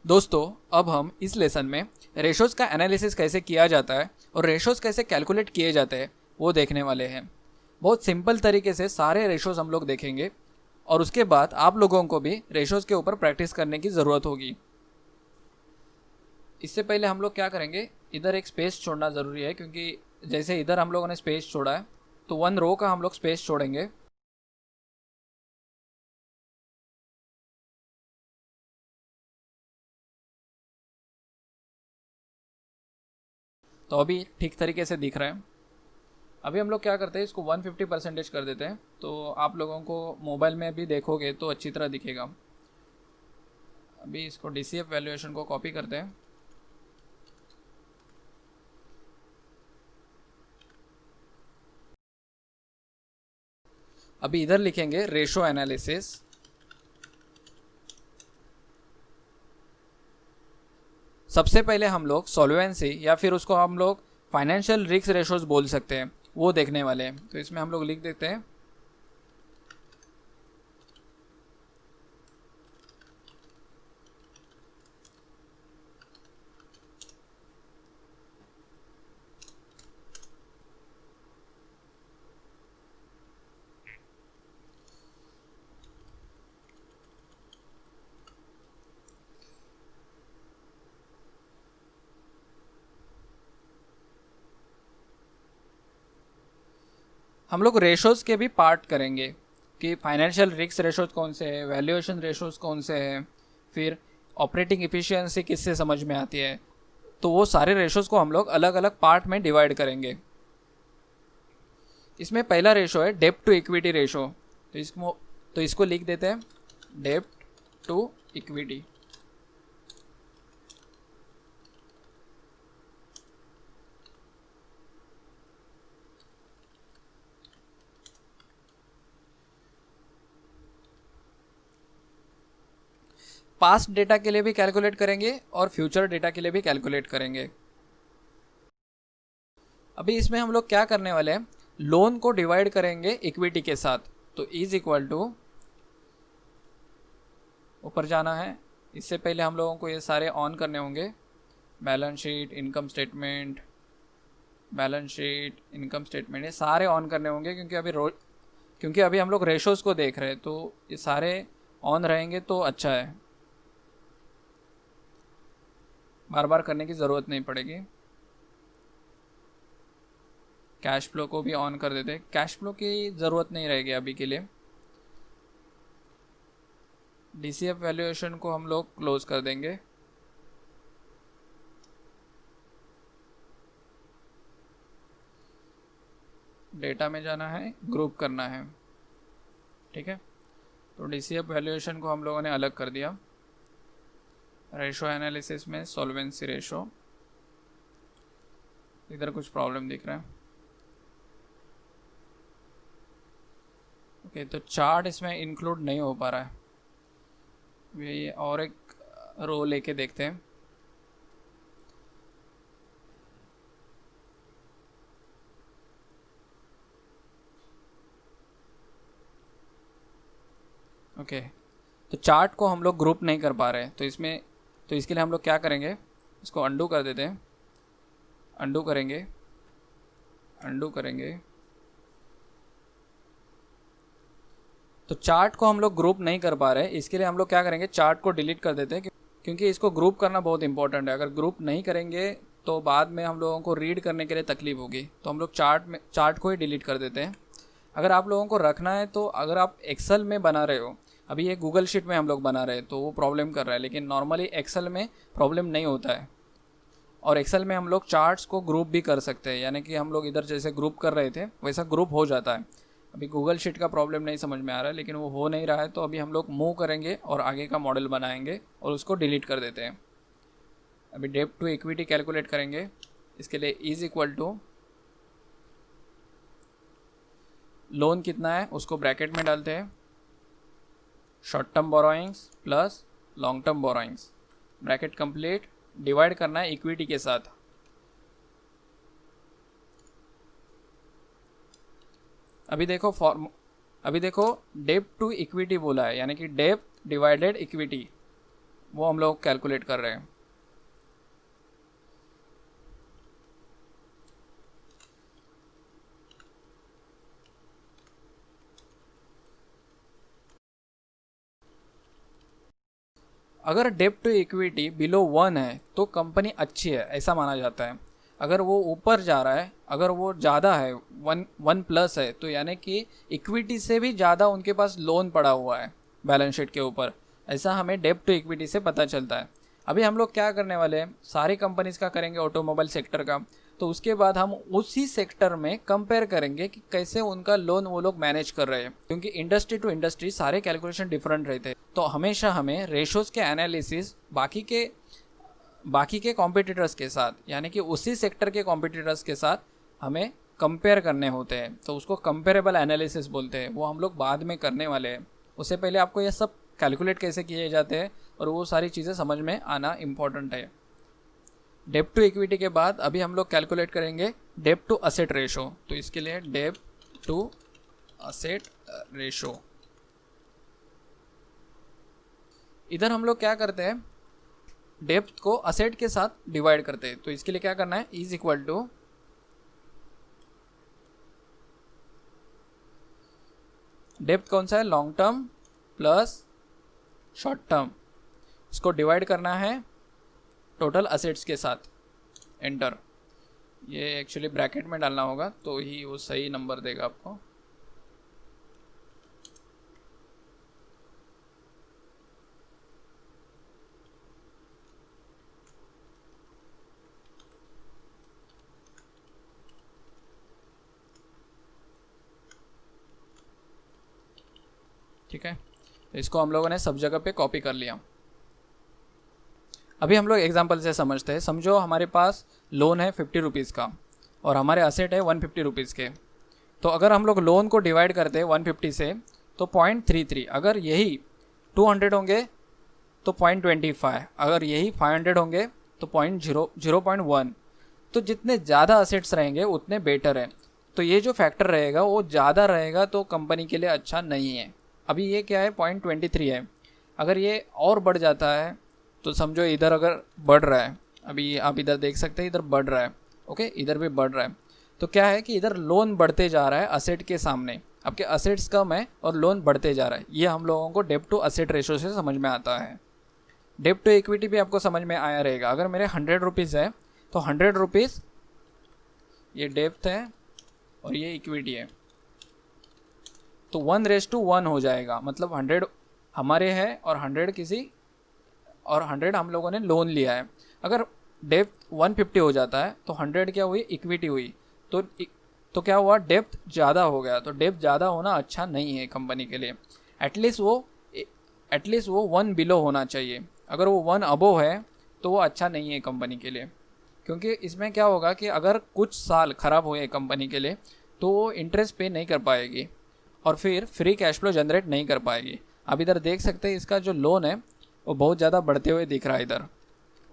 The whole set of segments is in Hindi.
दोस्तों, अब हम इस लेसन में रेशोज का एनालिसिस कैसे किया जाता है और रेशोज कैसे कैलकुलेट किए जाते हैं वो देखने वाले हैं। बहुत सिंपल तरीके से सारे रेशोज हम लोग देखेंगे और उसके बाद आप लोगों को भी रेशोज के ऊपर प्रैक्टिस करने की ज़रूरत होगी। इससे पहले हम लोग क्या करेंगे, इधर एक स्पेस छोड़ना ज़रूरी है, क्योंकि जैसे इधर हम लोगों ने स्पेस छोड़ा है तो 1 रो का हम लोग स्पेस छोड़ेंगे। तो अभी ठीक तरीके से दिख रहा है। अभी हम लोग क्या करते हैं, इसको 150% कर देते हैं, तो आप लोगों को मोबाइल में भी देखोगे तो अच्छी तरह दिखेगा। अभी इसको DCF वैल्यूएशन को कॉपी करते हैं। अभी इधर लिखेंगे रेशो एनालिसिस। सबसे पहले हम लोग सॉल्वेंसी या फिर उसको हम लोग फाइनेंशियल रिस्क रेशोज बोल सकते हैं, वो देखने वाले हैं। तो इसमें हम लोग लिख देते हैं हम लोग रेशोज के भी पार्ट करेंगे कि फाइनेंशियल रिस्क रेशोज कौन से हैं, वैल्यूएशन रेशोज कौन से हैं, फिर ऑपरेटिंग इफिशियंसी किससे समझ में आती है। तो वो सारे रेशोज को हम लोग अलग अलग पार्ट में डिवाइड करेंगे। इसमें पहला रेशो है डेब्ट टू इक्विटी रेशो। तो इसको लिख देते हैं डेब्ट टू इक्विटी। पास्ट डेटा के लिए भी कैलकुलेट करेंगे और फ्यूचर डेटा के लिए भी कैलकुलेट करेंगे। अभी इसमें हम लोग क्या करने वाले हैं, लोन को डिवाइड करेंगे इक्विटी के साथ। तो इज इक्वल टू, ऊपर जाना है, इससे पहले हम लोगों को ये सारे ऑन करने होंगे। Balance sheet, income statement, balance sheet, income statement, ये सारे ऑन करने होंगे, क्योंकि अभी हम लोग रेशोज़ को देख रहे हैं, तो ये सारे ऑन रहेंगे तो अच्छा है, बार बार करने की ज़रूरत नहीं पड़ेगी। कैश फ्लो को भी ऑन कर देते हैं, कैश फ्लो की ज़रूरत नहीं रहेगी अभी के लिए। DCF वैल्यूएशन को हम लोग क्लोज कर देंगे। डेटा में जाना है, ग्रुप करना है, ठीक है। तो DCF वैल्यूएशन को हम लोगों ने अलग कर दिया। रेशो एनालिसिस में सॉल्वेंसी रेशो, इधर कुछ प्रॉब्लम दिख रहा है। ओके, तो चार्ट इसमें इंक्लूड नहीं हो पा रहा है। ये और एक रो लेके देखते हैं। ओके, तो चार्ट को हम लोग ग्रुप नहीं कर पा रहे, तो इसके लिए हम लोग क्या करेंगे, इसको अंडू कर देते हैं। अंडू करेंगे, अंडू करेंगे। तो चार्ट को हम लोग ग्रुप नहीं कर पा रहे, इसके लिए हम लोग क्या करेंगे, चार्ट को डिलीट कर देते हैं, क्योंकि इसको ग्रुप करना बहुत इंपॉर्टेंट है। अगर ग्रुप नहीं करेंगे तो बाद में हम लोगों को रीड करने के लिए तकलीफ होगी। तो हम लोग चार्ट को ही डिलीट कर देते हैं। अगर आप लोगों को रखना है तो अगर आप एक्सेल में बना रहे हो, अभी ये गूगल शीट में हम लोग बना रहे हैं तो वो प्रॉब्लम कर रहा है, लेकिन नॉर्मली एक्सेल में प्रॉब्लम नहीं होता है। और एक्सेल में हम लोग चार्ट्स को ग्रुप भी कर सकते हैं, यानी कि हम लोग इधर जैसे ग्रुप कर रहे थे वैसा ग्रुप हो जाता है। अभी गूगल शीट का प्रॉब्लम नहीं समझ में आ रहा है, लेकिन वो हो नहीं रहा है, तो अभी हम लोग मूव करेंगे और आगे का मॉडल बनाएंगे और उसको डिलीट कर देते हैं। अभी डेब्ट टू इक्विटी कैलकुलेट करेंगे। इसके लिए इज इक्वल टू, लोन कितना है उसको ब्रैकेट में डालते हैं, short term borrowings plus long term borrowings, bracket complete, divide करना है इक्विटी के साथ। अभी देखो डेब्ट टू इक्विटी बोला है, यानी कि डेब्ट डिवाइडेड इक्विटी, वो हम लोग कैलकुलेट कर रहे हैं। अगर डेब्ट टू इक्विटी बिलो 1 है तो कंपनी अच्छी है, ऐसा माना जाता है। अगर वो ऊपर जा रहा है, अगर वो ज़्यादा है, 1+ है, तो यानी कि इक्विटी से भी ज़्यादा उनके पास लोन पड़ा हुआ है बैलेंस शीट के ऊपर। ऐसा हमें डेब्ट टू इक्विटी से पता चलता है। अभी हम लोग क्या करने वाले हैं, सारी कंपनीज का करेंगे, ऑटोमोबाइल सेक्टर का। तो उसके बाद हम उसी सेक्टर में कंपेयर करेंगे कि कैसे उनका लोन वो लोग मैनेज कर रहे हैं, क्योंकि इंडस्ट्री टू इंडस्ट्री सारे कैलकुलेशन डिफरेंट रहते हैं। तो हमेशा हमें रेशोज़ के एनालिसिस बाकी के कॉम्पिटिटर्स के साथ, यानी कि उसी सेक्टर के कॉम्पिटिटर्स के साथ हमें कंपेयर करने होते हैं। तो उसको कंपेरेबल एनालिसिस बोलते हैं, वो हम लोग बाद में करने वाले हैं। उससे पहले आपको ये सब कैलकुलेट कैसे किए जाते हैं और वो सारी चीज़ें समझ में आना इम्पॉर्टेंट है। डेब्ट टू इक्विटी के बाद अभी हम लोग कैलकुलेट करेंगे डेब्ट टू असेट रेशो। तो इसके लिए डेब्ट टू असेट रेशो, इधर हम लोग क्या करते हैं, डेब्ट को असेट के साथ डिवाइड करते हैं। तो इसके लिए क्या करना है, इज इक्वल टू डेब्ट कौन सा है, long term plus short term, इसको डिवाइड करना है टोटल असेट्स के साथ। एंटर, ये एक्चुअली ब्रैकेट में डालना होगा तो ही वो सही नंबर देगा आपको। ठीक है, तो इसको हम लोगों ने सब जगह पे कॉपी कर लिया। अभी हम लोग एग्जांपल से समझते हैं। समझो हमारे पास लोन है 50 रुपीज़ का और हमारे असेट है 150 रुपीज़ के। तो अगर हम लोग लोन को डिवाइड करते हैं 150 से तो 0.33, अगर यही 200 होंगे तो 0.25, अगर यही 500 होंगे तो 0.1। तो जितने ज़्यादा असेट्स रहेंगे उतने बेटर है। तो ये जो फैक्टर रहेगा वो ज़्यादा रहेगा तो कंपनी के लिए अच्छा नहीं है। अभी ये क्या है, 0.23 है। अगर ये और बढ़ जाता है तो समझो इधर अगर बढ़ रहा है, अभी आप इधर देख सकते हैं इधर बढ़ रहा है, ओके, इधर भी बढ़ रहा है। तो क्या है कि इधर लोन बढ़ते जा रहा है असेट के सामने, आपके असेट्स कम है और लोन बढ़ते जा रहा है। ये हम लोगों को डेब्ट टू असेट रेशो से समझ में आता है। डेब्ट टू इक्विटी भी आपको समझ में आया रहेगा। अगर मेरे 100 रुपीज़ है तो 100 रुपीज़ ये डेब्ट है और ये इक्विटी है, तो 1:1 हो जाएगा। मतलब 100 हमारे है और 100 किसी और 100 हम लोगों ने लोन लिया है। अगर डेब्ट 150 हो जाता है तो 100 क्या हुई, इक्विटी हुई। तो क्या हुआ, डेब्ट ज़्यादा हो गया। तो डेब्ट ज़्यादा होना अच्छा नहीं है कंपनी के लिए। एटलीस्ट वो 1 बिलो होना चाहिए। अगर वो 1 अबोव है तो वो अच्छा नहीं है कंपनी के लिए, क्योंकि इसमें क्या होगा कि अगर कुछ साल ख़राब हुए कंपनी के लिए तो वो इंटरेस्ट पे नहीं कर पाएगी और फिर फ्री कैश फ्लो जनरेट नहीं कर पाएगी। आप इधर देख सकते हैं इसका जो लोन है वो बहुत ज़्यादा बढ़ते हुए दिख रहा है इधर,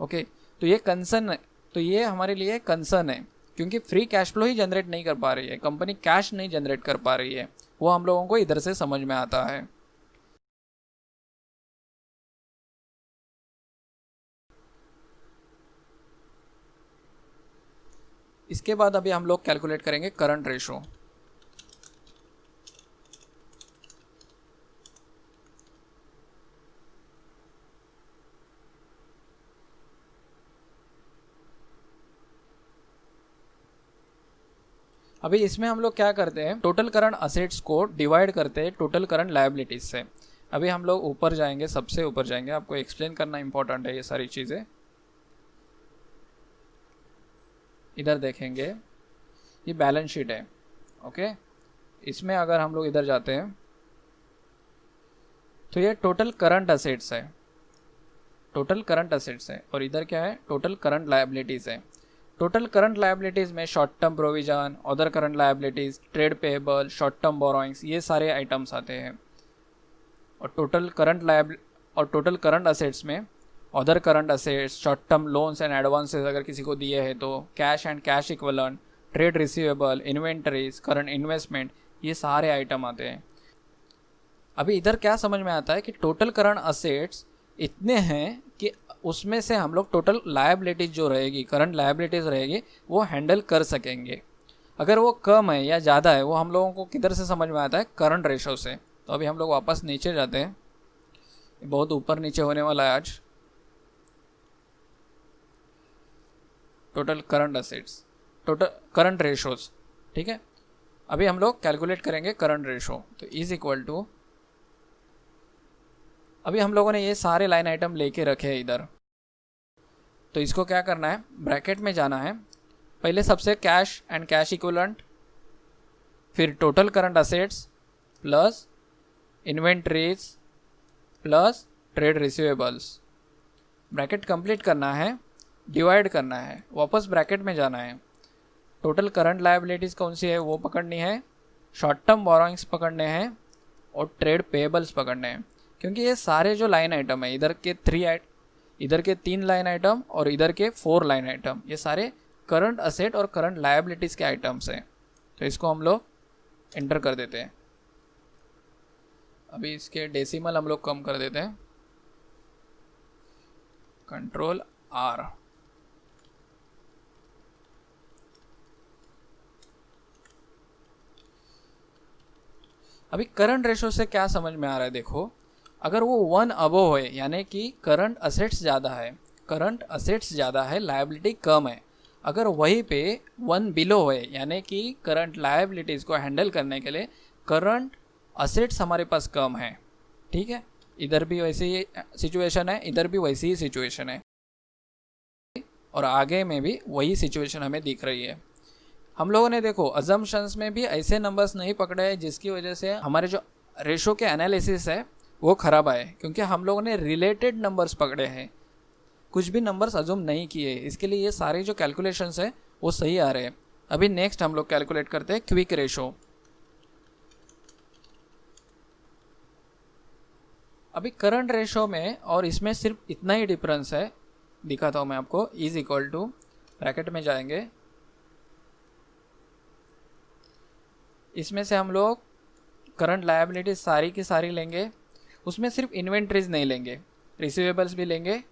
ओके। तो ये कंसर्न है, तो ये हमारे लिए कंसर्न है, क्योंकि फ्री कैश फ्लो ही जनरेट नहीं कर पा रही है कंपनी, कैश नहीं जनरेट कर पा रही है। वो हम लोगों को इधर से समझ में आता है। इसके बाद अभी हम लोग कैलकुलेट करेंगे करंट रेशो। अभी इसमें हम लोग क्या करते हैं, टोटल करंट असेट्स को डिवाइड करते हैं टोटल करंट लायबिलिटीज से। अभी हम लोग ऊपर जाएंगे, सबसे ऊपर जाएंगे, आपको एक्सप्लेन करना इंपॉर्टेंट है ये सारी चीज़ें। इधर देखेंगे ये बैलेंस शीट है, ओके। इसमें अगर हम लोग इधर जाते हैं तो ये टोटल करंट असेट्स है, टोटल करंट असेट्स है, और इधर क्या है, टोटल करंट लायबिलिटीज़ है। टोटल करंट लायबिलिटीज़ में short term provision, other current liabilities, trade payable, short term borrowings, ये सारे आइटम्स आते हैं। और टोटल करंट असेट्स में other current assets, short term loans and advances अगर किसी को दिए हैं तो, cash and cash equivalent, trade receivable, inventories, current investment, ये सारे आइटम आते हैं। अभी इधर क्या समझ में आता है कि टोटल करंट असेट्स इतने हैं कि उसमें से हम लोग टोटल लायबिलिटीज जो रहेगी, करंट लायबिलिटीज रहेगी, वो हैंडल कर सकेंगे। अगर वो कम है या ज़्यादा है वो हम लोगों को किधर से समझ में आता है, करंट रेशो से। तो अभी हम लोग वापस नीचे जाते हैं, बहुत ऊपर नीचे होने वाला है आज। Total current assets, total current ratios, ठीक है। अभी हम लोग कैलकुलेट करेंगे करंट रेशो। तो इज इक्वल टू, अभी हम लोगों ने ये सारे लाइन आइटम लेके रखे हैं इधर, तो इसको क्या करना है, ब्रैकेट में जाना है। पहले सबसे कैश एंड कैश इक्विवेलेंट, फिर total current assets plus inventories plus trade receivables. Bracket complete करना है, डिवाइड करना है, वापस ब्रैकेट में जाना है। टोटल करंट लायबिलिटीज़ कौन सी है वो पकड़नी है, शॉर्ट टर्म बोरोइंग्स पकड़ने हैं और ट्रेड पेएबल्स पकड़ने हैं। क्योंकि ये सारे जो लाइन आइटम है, इधर के 3 लाइन आइटम और इधर के 4 लाइन आइटम, ये सारे करंट असेट और करंट लायबिलिटीज़ के आइटम्स हैं। तो इसको हम लोग एंटर कर देते हैं। अभी इसके डेसिमल हम लोग कम कर देते हैं, कंट्रोल आर। अभी करंट रेशो से क्या समझ में आ रहा है, देखो, अगर वो 1 अबव है यानी कि करंट असेट्स ज़्यादा है, लायबिलिटी कम है। अगर वहीं पे 1 बिलो है यानी कि करंट लायबिलिटीज़ को हैंडल करने के लिए करंट असेट्स हमारे पास कम है, ठीक है। इधर भी वैसी ही सिचुएशन है, इधर भी वैसी ही सिचुएशन है, और आगे में भी वही सिचुएशन हमें दिख रही है। हम लोगों ने देखो अजम्पशंस में भी ऐसे नंबर्स नहीं पकड़े हैं जिसकी वजह से हमारे जो रेशो के एनालिसिस है वो ख़राब आए, क्योंकि हम लोगों ने रिलेटेड नंबर्स पकड़े हैं, कुछ भी नंबर्स अजूम नहीं किए। इसके लिए ये सारे जो कैलकुलेशंस है वो सही आ रहे हैं। अभी नेक्स्ट हम लोग कैलकुलेट करते हैं क्विक रेशो। अभी करंट रेशो में और इसमें सिर्फ इतना ही डिफरेंस है, दिखाता हूँ मैं आपको। इज इक्वल टू, ब्रैकेट में जाएंगे, इसमें से हम लोग करंट लायबिलिटी सारी की सारी लेंगे, उसमें सिर्फ इन्वेंट्रीज नहीं लेंगे, रिसीवेबल्स भी लेंगे।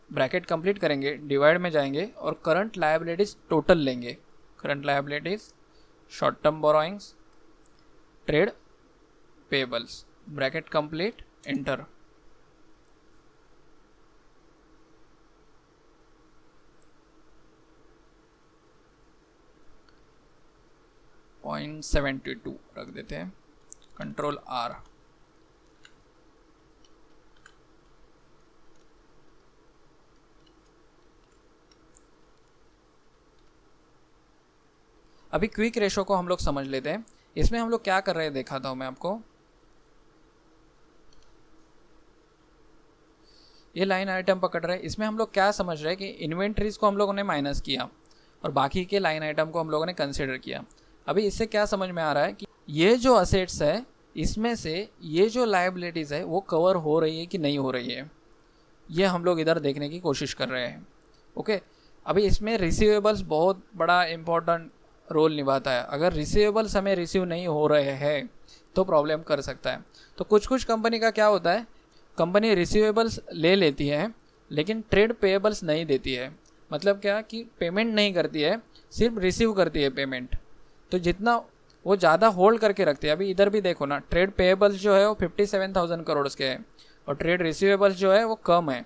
ब्रैकेट कंप्लीट करेंगे, डिवाइड में जाएंगे और करंट लायबिलिटीज टोटल लेंगे। Current liabilities, short term borrowings, trade payables, bracket complete, enter. .72 रख देते हैं, कंट्रोल आर। अभी क्विक रेशो को हम लोग समझ लेते हैं। इसमें हम लोग क्या कर रहे हैं दिखाता हूं मैं आपको। ये लाइन आइटम पकड़ रहे हैं, इसमें हम लोग क्या समझ रहे हैं कि इन्वेंट्रीज को हम लोगों ने माइनस किया और बाकी के लाइन आइटम को हम लोगों ने कंसिडर किया। अभी इससे क्या समझ में आ रहा है कि ये जो असेट्स है इसमें से ये जो लायबिलिटीज़ है वो कवर हो रही है कि नहीं हो रही है, ये हम लोग इधर देखने की कोशिश कर रहे हैं। ओके, अभी इसमें रिसीवेबल्स बहुत बड़ा इम्पोर्टेंट रोल निभाता है। अगर रिसीवेबल्स हमें रिसीव नहीं हो रहे हैं तो प्रॉब्लम कर सकता है। तो कुछ कंपनी का क्या होता है, कंपनी रिसीवेबल्स ले लेती है लेकिन ट्रेड पेएबल्स नहीं देती है। मतलब क्या कि पेमेंट नहीं करती है, सिर्फ रिसीव करती है पेमेंट। तो जितना वो ज़्यादा होल्ड करके रखते हैं। अभी इधर भी देखो ना, ट्रेड पेएबल्स जो है वो 57,000 करोड़ के है और ट्रेड रिसीवेबल्स जो है वो कम है,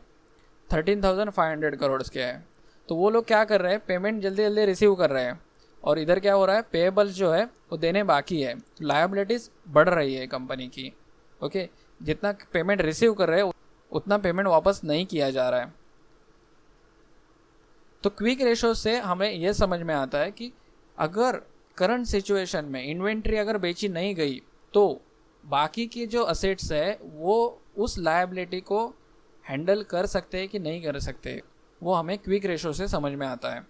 13,500 करोड़ के है। तो वो लोग क्या कर रहे हैं, पेमेंट जल्दी जल्दी रिसीव कर रहे हैं और इधर क्या हो रहा है, पेएबल्स जो है वो देने बाकी है। लायबिलिटीज़ बढ़ रही है कंपनी की। ओके, जितना पेमेंट रिसीव कर रहे हैं उतना पेमेंट वापस नहीं किया जा रहा है। तो क्विक रेशो से हमें यह समझ में आता है कि अगर करंट सिचुएशन में इन्वेंट्री अगर बेची नहीं गई तो बाकी की जो असेट्स है वो उस लायबिलिटी को हैंडल कर सकते हैं कि नहीं कर सकते, वो हमें क्विक रेशो से समझ में आता है।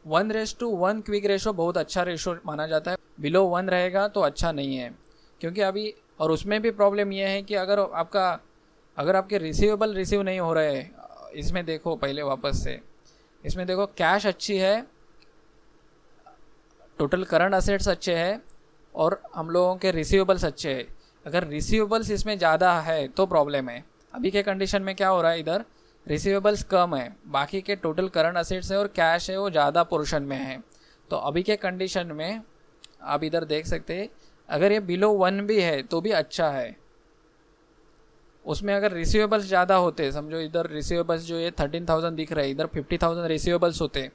1:1 क्विक रेशो बहुत अच्छा रेशो माना जाता है। बिलो 1 रहेगा तो अच्छा नहीं है, क्योंकि अभी और उसमें भी प्रॉब्लम यह है कि अगर आपके रिसीवेबल रिसीव नहीं हो रहे हैं, इसमें देखो पहले वापस से, इसमें देखो कैश अच्छी है, टोटल करंट असेट्स अच्छे हैं और हम लोगों के रिसीवेबल्स अच्छे हैं। अगर रिसीवेबल्स इसमें ज़्यादा है तो प्रॉब्लम है। अभी के कंडीशन में क्या हो रहा है, इधर रिसीवेबल्स कम है, बाकी के टोटल करंट असेट्स है और कैश है वो ज़्यादा पोर्शन में है। तो अभी के कंडीशन में आप इधर देख सकते हैं, अगर ये बिलो 1 भी है तो भी अच्छा है। उसमें अगर रिसीवेबल्स ज़्यादा होते, समझो इधर रिसीवेबल्स जो ये 13,000 दिख रहा है, इधर 50,000 रिसीवेबल्स होते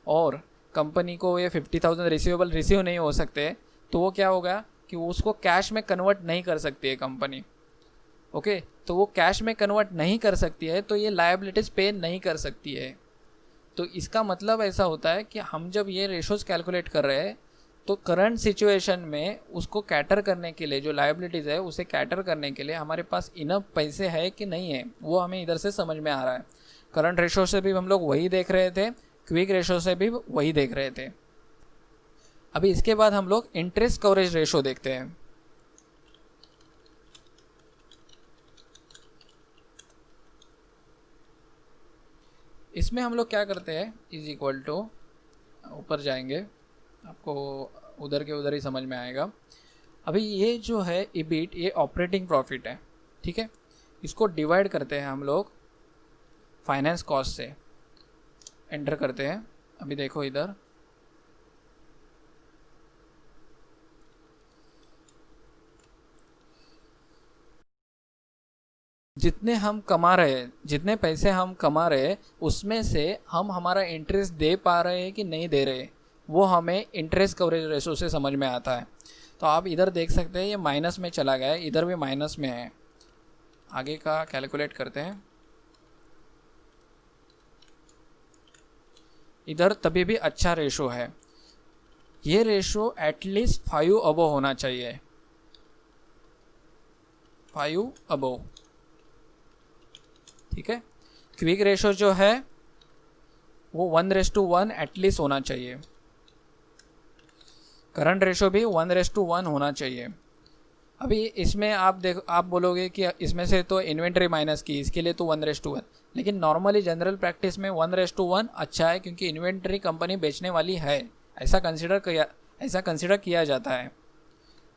और कंपनी को ये 50,000 रिसीवेबल रिसीव नहीं हो सकते, तो वो क्या होगा कि उसको कैश में कन्वर्ट नहीं कर सकती है कंपनी। ओके, तो वो कैश में कन्वर्ट नहीं कर सकती है तो ये लायबिलिटीज़ पे नहीं कर सकती है। तो इसका मतलब ऐसा होता है कि हम जब ये रेशोज़ कैलकुलेट कर रहे हैं तो करंट सिचुएशन में उसको कैटर करने के लिए, जो लायबिलिटीज़ है उसे कैटर करने के लिए हमारे पास इनफ पैसे है कि नहीं है, वो हमें इधर से समझ में आ रहा है। करंट रेशो से भी हम लोग वही देख रहे थे, क्विक रेशो से भी वही देख रहे थे। अभी इसके बाद हम लोग इंटरेस्ट कवरेज रेशो देखते हैं। इसमें हम लोग क्या करते हैं, इज इक्वल टू, ऊपर जाएंगे आपको उधर के उधर ही समझ में आएगा। अभी ये जो है ईबीट, ये ऑपरेटिंग प्रॉफिट है, ठीक है। इसको डिवाइड करते हैं हम लोग फाइनेंस कॉस्ट से, एंटर करते हैं। अभी देखो इधर जितने हम कमा रहे हैं, जितने पैसे हम कमा रहे हैं उसमें से हम हमारा इंटरेस्ट दे पा रहे हैं कि नहीं दे रहे, वो हमें इंटरेस्ट कवरेज रेशो से समझ में आता है। तो आप इधर देख सकते हैं ये माइनस में चला गया है, इधर भी माइनस में है। आगे का कैलकुलेट करते हैं। इधर तभी भी अच्छा रेशो है, ये रेशो एटलीस्ट 5 अबव होना चाहिए, 5 अबव, ठीक है। क्विक रेशो जो है वो 1:1 एटलीस्ट होना चाहिए। करंट रेशो भी 1:1 होना चाहिए। अभी इसमें आप बोलोगे कि इसमें से तो इन्वेंट्री माइनस की, इसके लिए तो 1:1, लेकिन नॉर्मली जनरल प्रैक्टिस में 1:1 अच्छा है, क्योंकि इन्वेंट्री कंपनी बेचने वाली है, ऐसा कंसिडर किया जाता है।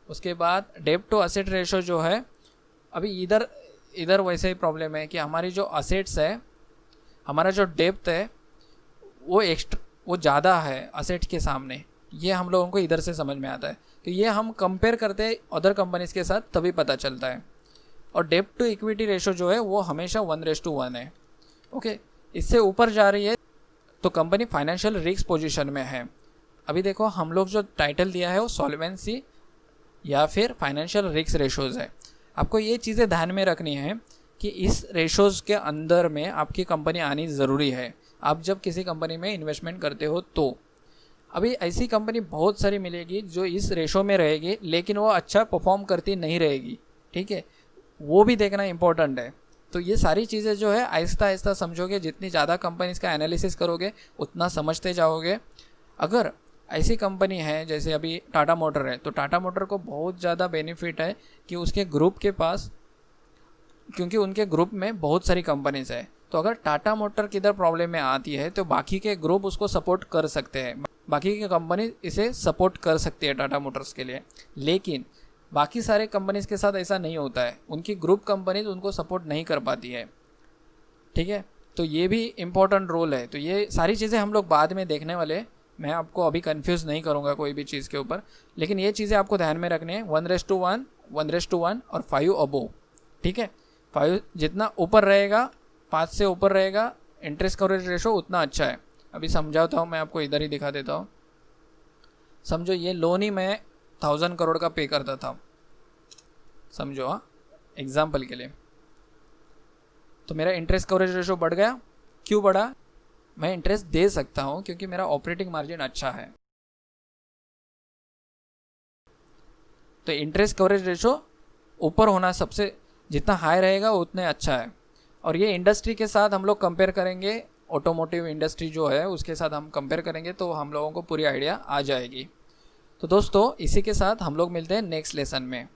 उसके बाद डेब्ट टू असेट रेशो जो है, अभी इधर वैसे ही प्रॉब्लम है कि हमारी जो असेट्स है, हमारा जो डेब्ट है वो ज़्यादा है असेट्स के सामने, ये हम लोगों को इधर से समझ में आता है। तो ये हम कंपेयर करते हैं अदर कंपनीज़ के साथ, तभी पता चलता है। और डेब्ट टू इक्विटी रेशो जो है वो हमेशा 1:1 है। ओके, इससे ऊपर जा रही है तो कंपनी फाइनेंशियल रिस्क पोजीशन में है। अभी देखो हम लोग जो टाइटल दिया है वो सॉल्वेंसी या फिर फाइनेंशियल रिस्क रेशोज़ है। आपको ये चीज़ें ध्यान में रखनी है कि इस रेशोज़ के अंदर में आपकी कंपनी आनी ज़रूरी है, आप जब किसी कंपनी में इन्वेस्टमेंट करते हो तो। अभी ऐसी कंपनी बहुत सारी मिलेगी जो इस रेशो में रहेगी, लेकिन वो अच्छा परफॉर्म करती नहीं रहेगी, ठीक है, वो भी देखना इंपॉर्टेंट है। तो ये सारी चीज़ें जो है आहिस्ता आहिस्ता समझोगे, जितनी ज़्यादा कंपनीज का एनालिसिस करोगे उतना समझते जाओगे। अगर ऐसी कंपनी है जैसे अभी टाटा मोटर है, तो टाटा मोटर को बहुत ज़्यादा बेनिफिट है कि उसके ग्रुप के पास, क्योंकि उनके ग्रुप में बहुत सारी कंपनीज है, तो अगर टाटा मोटर किधर प्रॉब्लम में आती है तो बाकी के ग्रुप उसको सपोर्ट कर सकते हैं, बाकी की कंपनी इसे सपोर्ट कर सकती है टाटा मोटर्स के लिए। लेकिन बाकी सारे कंपनीज के साथ ऐसा नहीं होता है, उनकी ग्रुप कंपनीज उनको सपोर्ट नहीं कर पाती है, ठीक है। तो ये भी इम्पोर्टेंट रोल है। तो ये सारी चीज़ें हम लोग बाद में देखने वाले, मैं आपको अभी कंफ्यूज नहीं करूँगा कोई भी चीज़ के ऊपर, लेकिन ये चीज़ें आपको ध्यान में रखनी है। 1:1, 1:1 और 5 अबोव, ठीक है। 5 जितना ऊपर रहेगा, 5 से ऊपर रहेगा इंटरेस्ट कवरेज रेशो, उतना अच्छा है। अभी समझाता हूँ, मैं आपको इधर ही दिखा देता हूँ। समझो ये लोन ही मैं 1000 करोड़ का पे करता था, समझो, हाँ, एग्जाम्पल के लिए। तो मेरा इंटरेस्ट कवरेज रेशो बढ़ गया, क्यों बढ़ा? मैं इंटरेस्ट दे सकता हूँ क्योंकि मेरा ऑपरेटिंग मार्जिन अच्छा है। तो इंटरेस्ट कवरेज रेशो ऊपर होना, सबसे जितना हाई रहेगा उतने अच्छा है। और ये इंडस्ट्री के साथ हम लोग कंपेयर करेंगे, ऑटोमोटिव इंडस्ट्री जो है उसके साथ हम कंपेयर करेंगे तो हम लोगों को पूरी आइडिया आ जाएगी। तो दोस्तों इसी के साथ हम लोग मिलते हैं नेक्स्ट लेसन में।